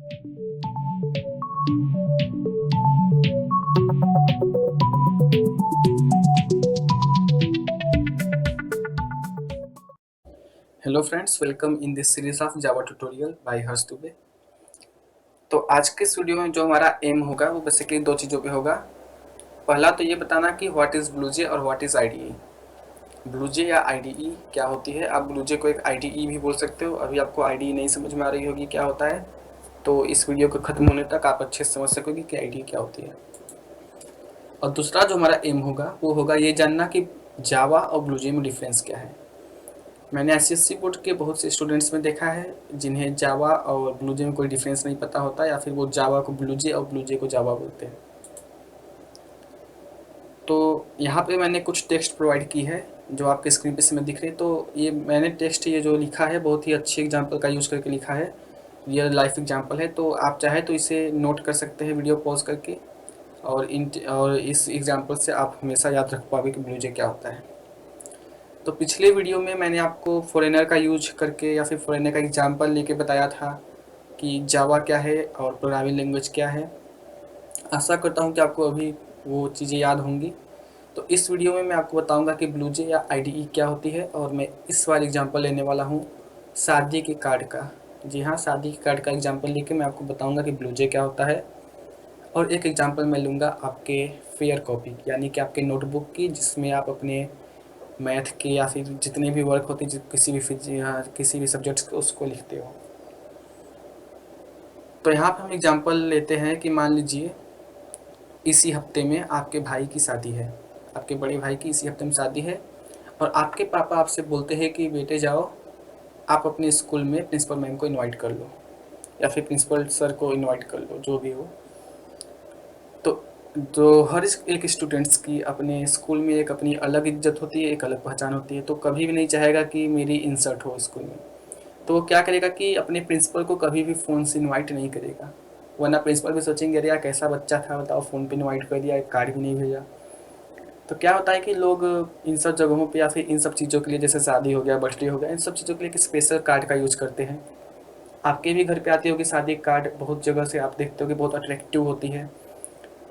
Hello friends, welcome in this series of Java tutorial by Harsh Dubey. तो आज के इस वीडियो में जो हमारा एम होगा वो बेसिकली दो चीज़ों पे होगा। पहला तो ये बताना कि व्हाट इज़ ब्लूजे और व्हाट इज़ आईडीई। ब्लूजे या आईडीई क्या होती है। आप ब्लूजे को एक आईडीई भी बोल सकते हो। अभी आपको आईडीई नहीं समझ में आ रही होगी क्या होता है, तो इस वीडियो को ख़त्म होने तक आप अच्छे से समझ सकोगे कि आईडीई क्या होती है। और दूसरा जो हमारा एम होगा वो होगा ये जानना कि जावा और ब्लूजे में डिफरेंस क्या है। मैंने एसएससी बोर्ड के बहुत से स्टूडेंट्स में देखा है जिन्हें जावा और ब्लूजे में कोई डिफरेंस नहीं पता होता, या फिर वो जावा को ब्लूजे और ब्लूजे को जावा बोलते हैं। तो यहाँ पे मैंने कुछ टेक्स्ट प्रोवाइड की है जो आपके स्क्रीन पे में दिख रही है। तो ये मैंने टेक्स्ट ये जो लिखा है बहुत ही अच्छी एग्जांपल का यूज़ करके लिखा है, रियल लाइफ एग्जांपल है। तो आप चाहे तो इसे नोट कर सकते हैं वीडियो पॉज करके, और इस एग्जांपल से आप हमेशा याद रख पाओगे कि ब्लूजे क्या होता है। तो पिछले वीडियो में मैंने आपको फॉरेनर का यूज करके या फिर फॉरेनर का एग्जांपल लेके बताया था कि जावा क्या है और प्रोग्रामिंग लैंग्वेज क्या है। आशा करता हूँ कि आपको अभी वो चीज़ें याद होंगी। तो इस वीडियो में मैं आपको बताऊंगा कि ब्लूजे या आईडीई क्या होती है, और मैं इस बार एग्जांपल लेने वाला हूँ शादी के कार्ड का। जी हाँ, शादी के कार्ड का एग्जांपल लेके मैं आपको बताऊंगा कि ब्लूजे क्या होता है। और एक एग्जांपल मैं लूँगा आपके फेयर कॉपी यानी कि आपके नोटबुक की, जिसमें आप अपने मैथ के या फिर जितने भी वर्क होते हैं किसी भी सब्जेक्ट्स को उसको लिखते हो। तो यहाँ पे हम एग्जांपल लेते हैं कि मान लीजिए इसी हफ्ते में आपके भाई की शादी है, आपके बड़े भाई की इसी हफ्ते में शादी है, और आपके पापा आपसे बोलते हैं कि बेटे जाओ आप अपने स्कूल में प्रिंसिपल मैम को इनवाइट कर लो या फिर प्रिंसिपल सर को इनवाइट कर लो, जो भी हो। तो हर एक स्टूडेंट्स की अपने स्कूल में एक अपनी अलग इज्जत होती है, एक अलग पहचान होती है। तो कभी भी नहीं चाहेगा कि मेरी इंसल्ट हो स्कूल में। तो वो क्या करेगा कि अपने प्रिंसिपल को कभी भी फ़ोन से इनवाइट नहीं करेगा, वरना प्रिंसिपल भी सोचेंगे अरे यार कैसा बच्चा था, बताओ फ़ोन पे इनवाइट कर दिया, एक कार्ड भी नहीं भेजा। तो क्या होता है कि लोग इन सब जगहों पे या फिर इन सब चीज़ों के लिए, जैसे शादी हो गया, बर्थडे हो गया, इन सब चीज़ों के लिए एक स्पेशल कार्ड का यूज़ करते हैं। आपके भी घर पे आती होगी शादी कार्ड, बहुत जगह से आप देखते हो कि बहुत अट्रैक्टिव होती है।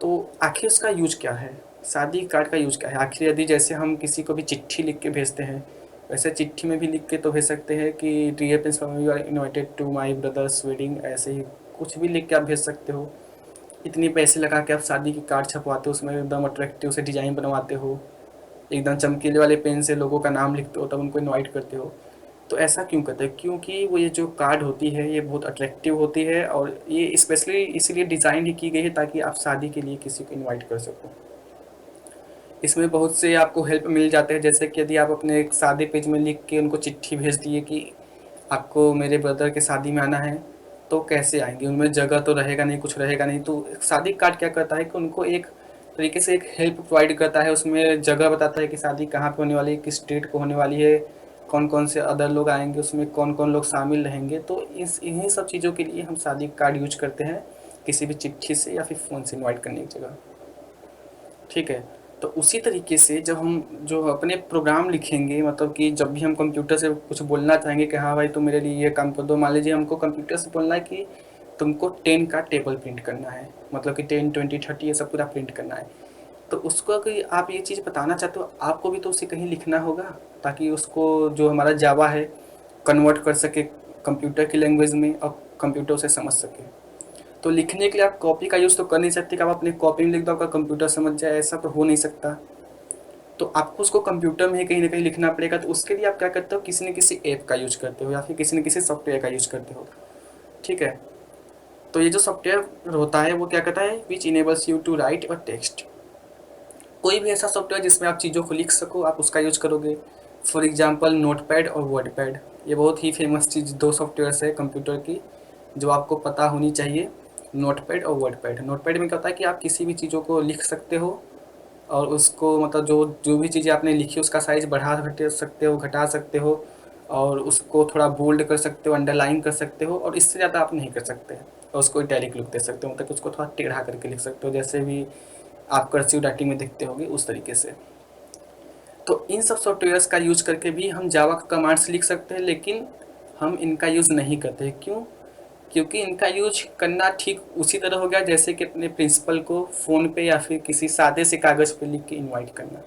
तो आखिर उसका यूज क्या है, शादी कार्ड का यूज क्या है। आखिर यदि जैसे हम किसी को भी चिट्ठी लिख के भेजते हैं, वैसे चिट्ठी में भी लिख के तो भेज सकते हैं कि dear principal you are invited to my brother's wedding, ऐसे ही कुछ भी लिख के आप भेज सकते हो। इतनी पैसे लगा के आप शादी की कार्ड छपवाते हो, उसमें एकदम अट्रैक्टिव से डिज़ाइन बनवाते हो, एकदम चमकीले वाले पेन से लोगों का नाम लिखते हो, तब उनको इनवाइट करते हो। तो ऐसा क्यों करते हैं? क्योंकि वो ये जो कार्ड होती है ये बहुत अट्रैक्टिव होती है, और ये स्पेशली इसीलिए डिज़ाइन ही की गई है ताकि आप शादी के लिए किसी को इनवाइट कर सको। इसमें बहुत से आपको हेल्प मिल जाते हैं, जैसे कि यदि आप अपने एक सादे पेज में लिख के उनको चिट्ठी भेज दिए कि आपको मेरे ब्रदर के शादी में आना है, तो कैसे आएंगे? उनमें जगह तो रहेगा नहीं, कुछ रहेगा नहीं। तो शादी कार्ड क्या करता है कि उनको एक तरीके से एक हेल्प प्रोवाइड करता है, उसमें जगह बताता है कि शादी कहाँ पे होने वाली है, किस डेट को होने वाली है, कौन कौन से अदर लोग आएंगे, उसमें कौन कौन लोग शामिल रहेंगे। तो इन्हीं सब चीज़ों के लिए हम शादी कार्ड यूज करते हैं, किसी भी चिट्ठी से या फिर फ़ोन से इन्वाइट करने की जगह। ठीक है। तो उसी तरीके से जब हम जो अपने प्रोग्राम लिखेंगे, मतलब कि जब भी हम कंप्यूटर से कुछ बोलना चाहेंगे कि हाँ भाई तुम मेरे लिए ये काम कर दो, मान लीजिए हमको कंप्यूटर से बोलना है कि तुमको 10 का टेबल प्रिंट करना है, मतलब कि 10 20 30 ये सब पूरा प्रिंट करना है। तो उसको अगर आप ये चीज़ बताना चाहते हो, आपको भी तो उसे कहीं लिखना होगा, ताकि उसको जो हमारा जावा है कन्वर्ट कर सके कंप्यूटर की लैंग्वेज में और कंप्यूटर उसे समझ सके। तो लिखने के लिए आप कॉपी का यूज़ तो कर नहीं सकते कि आप अपनी कॉपी में लिख दो, आपका कंप्यूटर समझ जाए, ऐसा तो हो नहीं सकता। तो आपको उसको कंप्यूटर में ही कहीं ना कहीं लिखना पड़ेगा। तो उसके लिए आप क्या करते हो, किसी न किसी ऐप का यूज करते हो या फिर किसी न किसी सॉफ्टवेयर का यूज करते हो। ठीक है। तो ये जो सॉफ्टवेयर होता है वो क्या कहता है, which enables you to write a text. कोई भी ऐसा सॉफ्टवेयर जिसमें आप चीज़ों को लिख सको, आप उसका यूज करोगे। फॉर एग्जाम्पल नोटपैड और वर्डपैड, ये बहुत ही फेमस चीज़, दो सॉफ्टवेयर्स है कंप्यूटर की जो आपको पता होनी चाहिए। नोटपैड और वर्डपैड। नोटपैड में क्या होता है कि आप किसी भी चीज़ों को लिख सकते हो, और उसको मतलब जो जो भी चीज़ें आपने लिखी उसका साइज़ बढ़ा घटा सकते हो, घटा सकते हो, और उसको थोड़ा बोल्ड कर सकते हो, अंडरलाइन कर सकते हो, और इससे ज़्यादा आप नहीं कर सकते। और उसको इटैलिक लुक दे सकते हो, मतलब उसको थोड़ा टेढ़ा करके लिख सकते हो, जैसे भी आप कर्सिव राइटिंग में देखते होगे उस तरीके से। तो इन सब सॉफ्टवेयर्स का यूज करके भी हम जावा का कमांड्स लिख सकते हैं, लेकिन हम इनका यूज़ नहीं करते हैं। क्यों? क्योंकि इनका यूज करना ठीक उसी तरह हो गया जैसे कि अपने प्रिंसिपल को फ़ोन पे या फिर किसी सादे से कागज़ पे लिख के इनवाइट करना।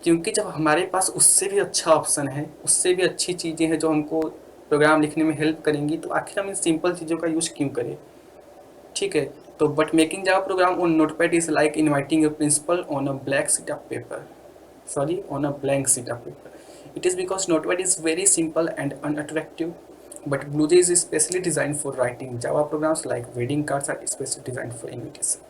क्योंकि जब हमारे पास उससे भी अच्छा ऑप्शन है, उससे भी अच्छी चीज़ें हैं जो हमको प्रोग्राम लिखने में हेल्प करेंगी, तो आखिर हम इन सिंपल चीज़ों का यूज़ क्यों करें? ठीक है। तो but making Java program on notepad is like inviting your principal on a black sheet of paper, sorry, on a blank sheet of paper. It is because Notepad is very simple and unattractive, but BlueJ is specially designed for writing. Java programs like wedding cards are specially designed for invitation.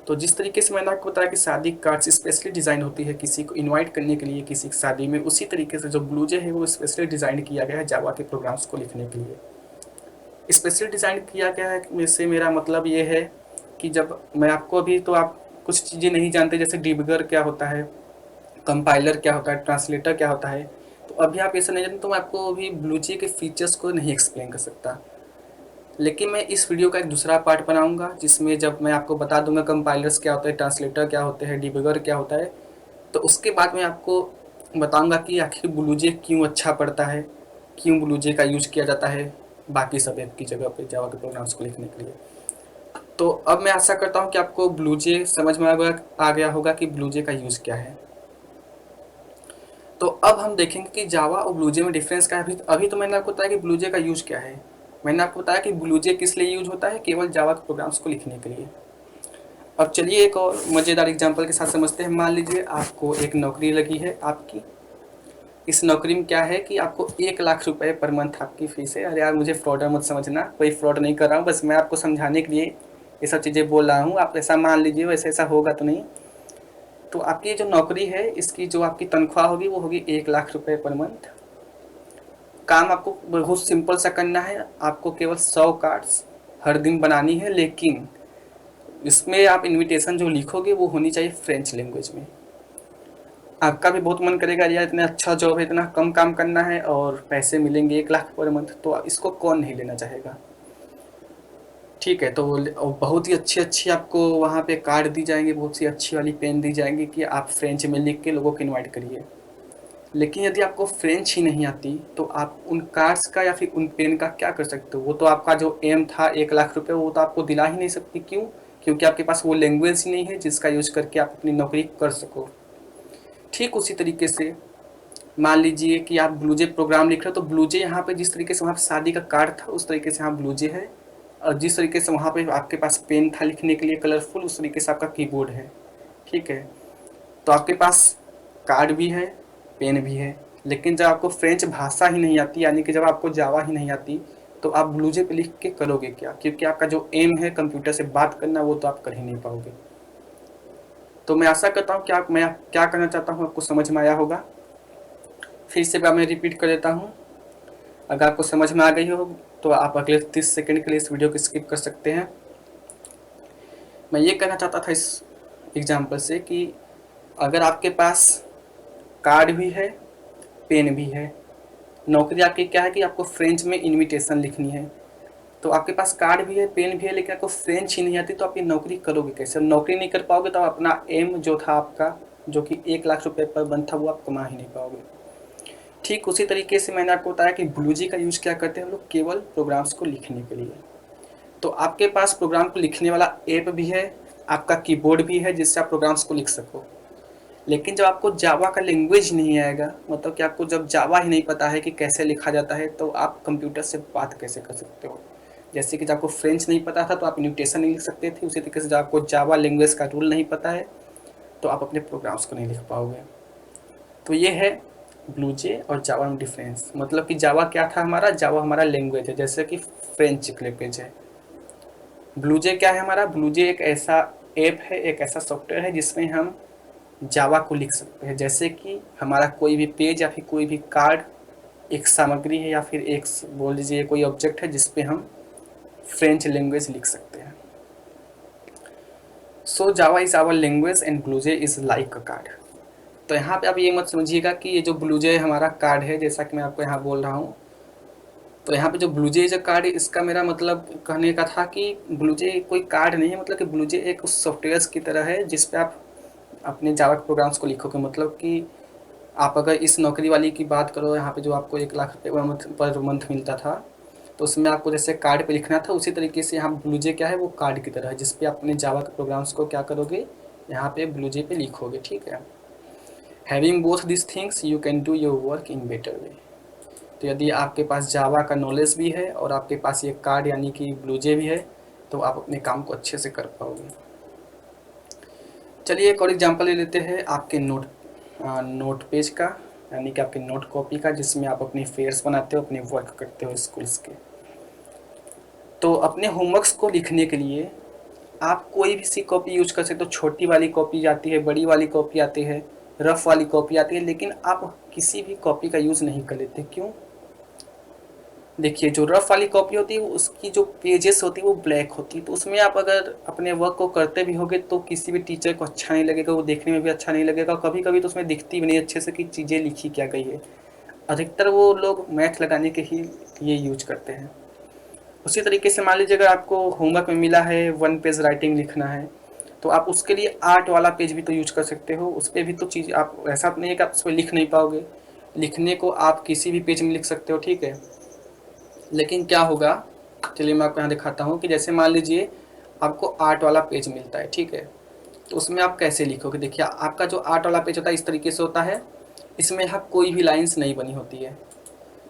तो जिस तरीके से मैंने आपको बताया कि शादी cards specially design होती है किसी को इनवाइट करने के लिए किसी की शादी में, उसी तरीके से जो ब्लूजे है वो स्पेशली डिज़ाइन किया गया है जावा के प्रोग्राम्स को लिखने के लिए। स्पेशली डिज़ाइन किया गया है इससे मेरा मतलब ये है कि जब मैं आपको अभी तो आप कुछ चीज़ें नहीं जानते, जैसे डिबगर क्या होता है, कंपाइलर क्या होता है, ट्रांसलेटर क्या होता है, तो अभी आप ऐसा नहीं जानते तो मैं आपको अभी ब्लूजे के फीचर्स को नहीं एक्सप्लेन कर सकता। लेकिन मैं इस वीडियो का एक दूसरा पार्ट बनाऊंगा जिसमें जब मैं आपको बता दूंगा कंपाइलर्स क्या होता है, ट्रांसलेटर क्या होते हैं, डिबगर क्या होता है, तो उसके बाद मैं आपको बताऊंगा कि आखिर ब्लूजे क्यों अच्छा पड़ता है, क्यों ब्लूजे का यूज किया जाता है बाकी सब ऐप की जगह पे जावा के प्रोग्राम्स को लिखने के लिए। तो अब मैं आशा करता हूँ कि आपको ब्लूजे समझ में आ गया होगा कि ब्लूजे का यूज़ क्या है। तो अब हम देखेंगे कि जावा और ब्लूजे में डिफरेंस क्या है। अभी तो मैंने आपको बताया कि ब्लूजे का यूज क्या है। मैंने आपको बताया कि ब्लूजे किस लिए यूज होता है, केवल जावा के प्रोग्राम्स को लिखने के लिए। अब चलिए एक और मज़ेदार एग्जांपल के साथ समझते हैं। मान लीजिए आपको एक नौकरी लगी है आपकी। इस नौकरी में क्या है कि आपको 1 लाख रुपए पर मंथ आपकी फीस है। अरे यार मुझे फ्रॉडर मत समझना, कोई फ्रॉड नहीं कर रहा हूँ, बस मैं आपको समझाने के लिए ये सब चीज़ें बोल रहा हूँ। आप ऐसा मान लीजिए, वैसे ऐसा होगा तो नहीं। तो आपकी जो नौकरी है इसकी जो आपकी तनख्वाह होगी वो होगी 1 लाख रुपए पर मंथ। काम आपको बहुत सिंपल सा करना है, आपको केवल 100 कार्ड्स हर दिन बनानी है, लेकिन इसमें आप इनविटेशन जो लिखोगे वो होनी चाहिए फ्रेंच लैंग्वेज में। आपका भी बहुत मन करेगा यार इतना अच्छा जॉब है, इतना कम काम करना है और पैसे मिलेंगे 1 लाख पर मंथ, तो इसको कौन नहीं लेना चाहेगा। ठीक है। तो बहुत ही अच्छी आपको वहाँ पे कार्ड दी जाएंगे, बहुत सी अच्छी वाली पेन दी जाएंगी कि आप फ्रेंच में लिख के लोगों को इन्वाइट करिए। लेकिन यदि आपको फ्रेंच ही नहीं आती तो आप उन कार्ड्स का या फिर उन पेन का क्या कर सकते हो। वो तो आपका जो एम था 1 लाख रुपए वो तो आपको दिला ही नहीं सकती। क्यों? क्योंकि आपके पास वो लैंग्वेज ही नहीं है जिसका यूज करके आप अपनी नौकरी कर सको। ठीक उसी तरीके से मान लीजिए कि आप ब्लूजे प्रोग्राम लिख रहे हो, तो ब्लूजे यहाँ पे जिस तरीके से वहाँ पे शादी का कार्ड था उस तरीके से यहाँ ब्लूजे है, और जिस तरीके से वहाँ पे आपके पास पेन था लिखने के लिए कलरफुल, उस तरीके से आपका कीबोर्ड है। ठीक है। तो आपके पास कार्ड भी है, पेन भी है, लेकिन जब आपको फ्रेंच भाषा ही नहीं आती, यानी कि जब आपको जावा ही नहीं आती, तो आप ब्लूजे पे लिख के करोगे क्या? क्योंकि आपका जो एम है कंप्यूटर से बात करना वो तो आप कर ही नहीं पाओगे। तो मैं आशा करता हूँ कि मैं क्या करना चाहता हूँ आपको समझ में आया होगा। फिर से मैं रिपीट कर देता हूँ। अगर आपको समझ में आ गई हो तो आप अगले 30 सेकंड के लिए इस वीडियो को स्किप कर सकते हैं। मैं ये कहना चाहता था इस एग्जाम्पल से कि अगर आपके पास कार्ड भी है, पेन भी है, नौकरी आपकी क्या है कि आपको फ्रेंच में इनविटेशन लिखनी है, तो आपके पास कार्ड भी है, पेन भी है, लेकिन आपको फ्रेंच ही नहीं आती, तो आप ये नौकरी करोगे कैसे? नौकरी नहीं कर पाओगे तो आप अपना एम जो था आपका, जो कि 1 लाख रुपए पर मंथ था, वो आप कमा ही नहीं पाओगे। ठीक उसी तरीके से मैंने आपको बताया कि ब्लूजी का यूज़ क्या करते हैं हम लोग, केवल प्रोग्राम्स को लिखने के लिए। तो आपके पास प्रोग्राम को लिखने वाला ऐप भी है, आपका कीबोर्ड भी है जिससे आप प्रोग्राम्स को लिख सको। लेकिन जब आपको जावा का लैंग्वेज नहीं आएगा, मतलब कि आपको जब जावा ही नहीं पता है कि कैसे लिखा जाता है, तो आप कंप्यूटर से बात कैसे कर सकते हो। जैसे कि जब आपको फ्रेंच नहीं पता था तो आप इन्विटेशन नहीं लिख सकते थे, उसी तरीके से जब आपको जावा लैंग्वेज का रूल नहीं पता है तो आप अपने प्रोग्राम्स को नहीं लिख पाओगे। तो ये है ब्लूजे और जावा में डिफरेंस। मतलब कि जावा क्या था हमारा, जावा हमारा लैंग्वेज है, जैसे कि फ्रेंच लैंग्वेज है। ब्लूजे क्या है हमारा, ब्लूजे एक ऐसा ऐप है, एक ऐसा सॉफ्टवेयर है जिसमें हम जावा को लिख सकते हैं। जैसे कि हमारा कोई भी पेज या फिर कोई भी कार्ड एक सामग्री है या फिर एक बोल लीजिए कोई ऑब्जेक्ट है जिस पे हम फ्रेंच लैंग्वेज लिख सकते हैं। So Java is our language and BlueJ is like a card. तो यहाँ पे आप ये मत समझिएगा कि ये जो ब्लूजे हमारा कार्ड है, जैसा कि मैं आपको यहाँ बोल रहा हूँ, तो यहाँ पे जो ब्लूजे जो कार्ड है इसका मेरा मतलब कहने का था कि ब्लूजे कोई कार्ड नहीं है, मतलब कि ब्लूजे एक उस सॉफ्टवेयर की तरह है जिस पे आप अपने जावा के प्रोग्राम्स को लिखोगे। मतलब कि आप अगर इस नौकरी वाली की बात करो, यहाँ पे जो आपको 1 लाख रुपये पर मंथ मिलता था, तो उसमें आपको जैसे कार्ड पे लिखना था, उसी तरीके से यहाँ ब्लूजे क्या है, वो कार्ड की तरह है, जिस पे आप अपने जावा के प्रोग्राम्स को क्या करोगे, यहाँ पे ब्लूजे पे लिखोगे, ठीक है। Having both this things you can do your work in better way. तो यदि आपके पास जावा का नॉलेज भी है और आपके पास ये कार्ड यानी कि ब्लूजे भी है, तो आप अपने काम को अच्छे से कर पाओगे। चलिए एक और एग्जांपल ले लेते हैं आपके नोट पेज का, यानी कि आपके नोट कॉपी का, जिसमें आप अपनी फेयर्स बनाते हो, अपने वर्क करते हो स्कूल्स के। तो अपने होमवर्क्स को लिखने के लिए आप कोई भी सी कॉपी यूज कर सकते हो। छोटी वाली कॉपी आती है, बड़ी वाली कॉपी आती है, रफ वाली कॉपी आती है, लेकिन आप किसी भी कॉपी का यूज़ नहीं कर लेते। क्यों? देखिए, जो रफ वाली कॉपी होती है उसकी जो पेजेस होती है वो ब्लैक होती है, तो उसमें आप अगर अपने वर्क को करते भी होगे तो किसी भी टीचर को अच्छा नहीं लगेगा, वो देखने में भी अच्छा नहीं लगेगा, कभी कभी तो उसमें दिखती भी नहीं अच्छे से कि चीज़ें लिखी क्या गई है। अधिकतर वो लोग मैथ लगाने के ही ये यूज करते हैं। उसी तरीके से मान लीजिए अगर आपको होमवर्क में मिला है 1 पेज राइटिंग लिखना है, तो आप उसके लिए आर्ट वाला पेज भी तो यूज कर सकते हो। उस पर भी तो चीज़ आप, ऐसा नहीं है कि आप उस पर लिख नहीं पाओगे, लिखने को आप किसी भी पेज में लिख सकते हो, ठीक है। लेकिन क्या होगा, चलिए मैं आपको यहाँ दिखाता हूँ कि जैसे मान लीजिए आपको आर्ट वाला पेज मिलता है, ठीक है। तो उसमें आप कैसे लिखोगे? देखिए, आपका जो आर्ट वाला पेज होता है इस तरीके से होता है, इसमें यहाँ कोई भी लाइंस नहीं बनी होती है।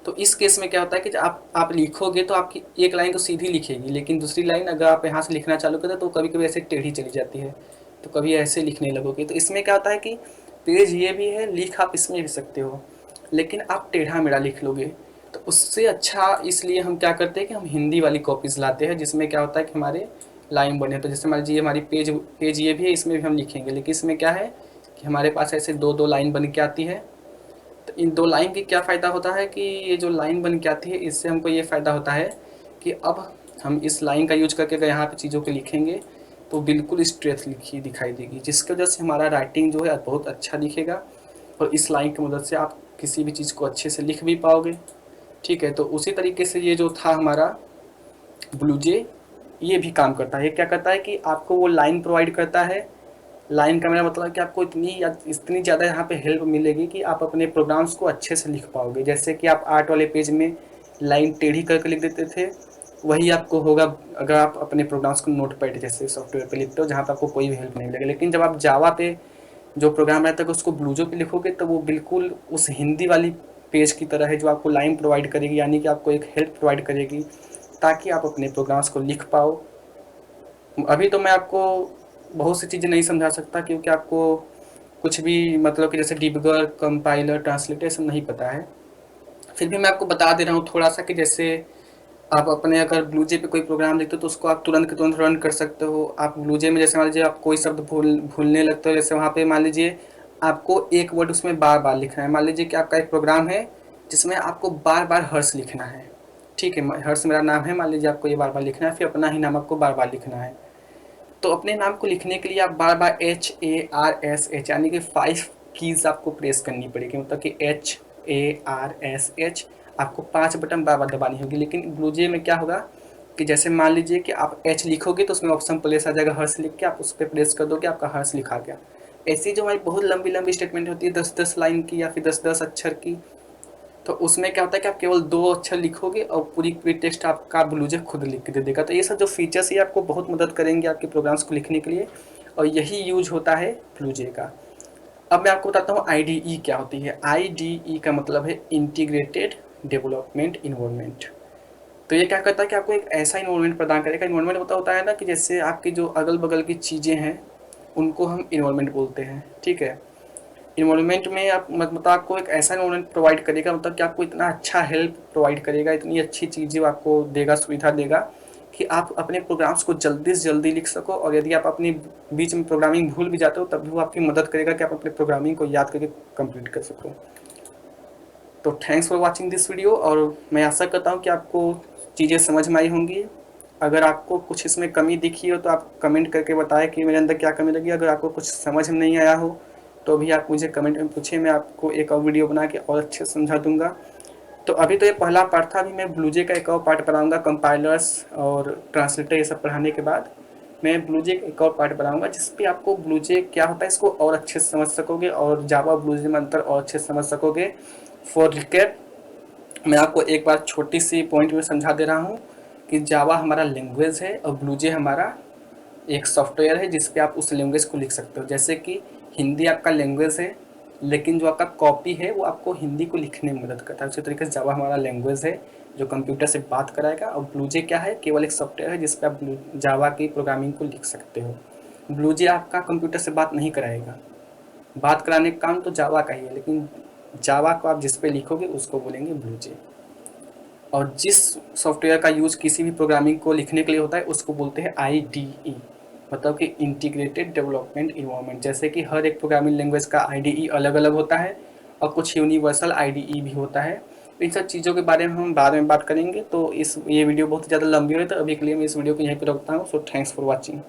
तो इस केस में क्या होता है कि आप लिखोगे तो आपकी एक लाइन तो सीधी लिखेगी, लेकिन दूसरी लाइन अगर आप यहाँ से लिखना चालू करें तो कभी कभी ऐसे टेढ़ी चली जाती है, तो कभी ऐसे लिखने लगोगे। तो इसमें क्या होता है कि पेज ये भी है, लिख आप इसमें भी सकते हो, लेकिन आप टेढ़ा मेढ़ा लिख लोगे। तो उससे अच्छा इसलिए हम क्या करते हैं कि हम हिंदी वाली कॉपीज़ लाते हैं, जिसमें क्या होता है कि हमारे लाइन बने। तो जैसे मान लीजिए हमारी पेज ये भी है, इसमें भी हम लिखेंगे, लेकिन इसमें क्या है कि हमारे पास ऐसे दो दो लाइन बन के आती है। तो इन दो लाइन की क्या फ़ायदा होता है कि ये जो लाइन बन के आती है इससे हमको ये फ़ायदा होता है कि अब हम इस लाइन का यूज करके अगर यहाँ पे चीज़ों को लिखेंगे तो बिल्कुल स्ट्रेट लिखी दिखाई देगी, जिसकी वजह से हमारा राइटिंग जो है बहुत अच्छा दिखेगा, और इस लाइन की मदद से आप किसी भी चीज़ को अच्छे से लिख भी पाओगे, ठीक है। तो उसी तरीके से ये जो था हमारा ब्लूजे, ये भी काम करता है। ये क्या करता है कि आपको वो लाइन प्रोवाइड करता है। लाइन का मेरा मतलब है कि आपको इतनी ज़्यादा यहाँ पे हेल्प मिलेगी कि आप अपने प्रोग्राम्स को अच्छे से लिख पाओगे। जैसे कि आप आर्ट वाले पेज में लाइन टेढ़ी करके लिख देते थे, वही आपको होगा अगर आप अपने प्रोग्राम्स को नोटपैड जैसे सॉफ्टवेयर पे लिखते हो, जहाँ पे आपको कोई भी हेल्प नहीं मिलेगी। लेकिन जब आप जावा पे जो प्रोग्राम रहता है उसको ब्लूजो पे लिखोगे तो वो बिल्कुल उस हिंदी वाली पेज की तरह है, जो आपको लाइन प्रोवाइड करेगी, यानी कि आपको एक हेल्प प्रोवाइड करेगी ताकि आप अपने प्रोग्राम्स को लिख पाओ। अभी तो मैं आपको बहुत सी चीज़ें नहीं समझा सकता, क्योंकि आपको कुछ भी मतलब कि जैसे डिबगर, कंपाइलर, ट्रांसलेटर सब नहीं पता है। फिर भी मैं आपको बता दे रहा हूँ थोड़ा सा कि जैसे आप अपने अगर ब्लूजे पे कोई प्रोग्राम लिखते हो तो उसको आप तुरंत के तुरंत रन कर सकते हो। आप ब्लूजे में जैसे मान लीजिए आप कोई शब्द भूलने लगते हो, जैसे वहाँ पे मान लीजिए आपको एक वर्ड उसमें बार बार लिखना है। मान लीजिए कि आपका एक प्रोग्राम है जिसमें आपको बार बार हर्ष लिखना है, ठीक है। हर्ष मेरा नाम है, मान लीजिए आपको ये बार बार लिखना है, फिर अपना ही नाम आपको बार बार लिखना है। तो अपने नाम को लिखने के लिए आप बार बार HARSH यानी कि 5 कीज़ आपको प्रेस करनी पड़ेगी, मतलब कि HARSH आपको 5 बटन बार बार दबानी होगी। लेकिन ब्लूजे में क्या होगा कि जैसे मान लीजिए कि आप H लिखोगे तो उसमें ऑप्शन प्लेस आ जाएगा हर्ष लिख के, आप उस पर प्रेस कर दोगे, आपका हर्ष लिखा गया। ऐसी जो हमारी बहुत लंबी लंबी स्टेटमेंट होती है 10-10 लाइन की या फिर 10-10 अक्षर की, तो उसमें क्या होता है कि आप केवल 2 अक्षर लिखोगे और पूरी टेक्स्ट आपका ब्लूजे खुद लिख के दे देगा। तो ये सब जो फीचर्स ये आपको बहुत मदद करेंगे आपके प्रोग्राम्स को लिखने के लिए, और यही यूज होता है ब्लूजे का। अब मैं आपको बताता हूँ IDE क्या होती है। IDE का मतलब है इंटीग्रेटेड डेवलपमेंट इन्वायरमेंट। तो ये क्या करता है कि आपको एक ऐसा इन्वायरमेंट प्रदान करेगा। इन्वायरमेंट होता है ना कि जैसे आपकी जो अगल बगल की चीज़ें हैं उनको हम इन्वायरमेंट बोलते हैं, ठीक है। इन्वायरमेंट में आप मतलब आपको एक ऐसा इन्वायरमेंट प्रोवाइड करेगा, मतलब कि आपको इतना अच्छा हेल्प प्रोवाइड करेगा, इतनी अच्छी चीज़ें आपको देगा, सुविधा देगा कि आप अपने प्रोग्राम्स को जल्दी से जल्दी लिख सको। और यदि आप अपनी बीच में प्रोग्रामिंग भूल भी जाते हो तब भी वो आपकी मदद करेगा कि आप अपने प्रोग्रामिंग को याद करके कंप्लीट कर सको। तो thanks for watching this video, और मैं आशा करता हूँ कि आपको चीज़ें समझ में आई होंगी। अगर आपको कुछ इसमें कमी दिखी हो तो आप कमेंट करके बताएं कि मेरे अंदर क्या कमी लगी। अगर आपको कुछ समझ में नहीं आया हो तो भी आप मुझे कमेंट में पूछें, मैं आपको एक और वीडियो बना के और अच्छे से समझा दूंगा। तो अभी तो ये पहला पार्ट था, अभी मैं ब्लूजे का एक और पार्ट बनाऊंगा। कंपाइलर्स और ट्रांसलेटर ये सब पढ़ाने के बाद मैं ब्लूजे का एक और पार्ट बनाऊंगा, जिस पे आपको ब्लूजे क्या होता है इसको और अच्छे से समझ सकोगे, और जावा ब्लूजे में अंतर और अच्छे से समझ सकोगे। फॉर रिकेप, मैं आपको एक बार छोटी सी पॉइंट में समझा दे रहा हूँ कि जावा हमारा लैंग्वेज है और ब्लूजे हमारा एक सॉफ्टवेयर है जिस पे आप उस लैंग्वेज को लिख सकते हो। जैसे कि हिंदी आपका लैंग्वेज है, लेकिन जो आपका कॉपी है वो आपको हिंदी को लिखने में मदद करता है। उसी तरीके से जावा हमारा लैंग्वेज है जो कंप्यूटर से बात कराएगा, और ब्लूजे क्या है, केवल एक सॉफ्टवेयर है जिस पे आप जावा की प्रोग्रामिंग को लिख सकते हो। ब्लूजे आपका कंप्यूटर से बात नहीं कराएगा, बात कराने का काम तो जावा का ही है, लेकिन जावा को आप जिस पे लिखोगे उसको बोलेंगे ब्लूजे। और जिस सॉफ्टवेयर का यूज़ किसी भी प्रोग्रामिंग को लिखने के लिए होता है उसको बोलते हैं IDE, मतलब कि इंटीग्रेटेड डेवलपमेंट इन्वायरमेंट। जैसे कि हर एक प्रोग्रामिंग लैंग्वेज का IDE अलग अलग होता है और कुछ यूनिवर्सल IDE भी होता है। तो इन सब चीज़ों के बारे में हम बाद में बात करेंगे। तो ये वीडियो बहुत ज़्यादा लंबी हो रही है, तो अभी के लिए मैं इस वीडियो को यहीं पर रखता हूँ। So thanks for watching.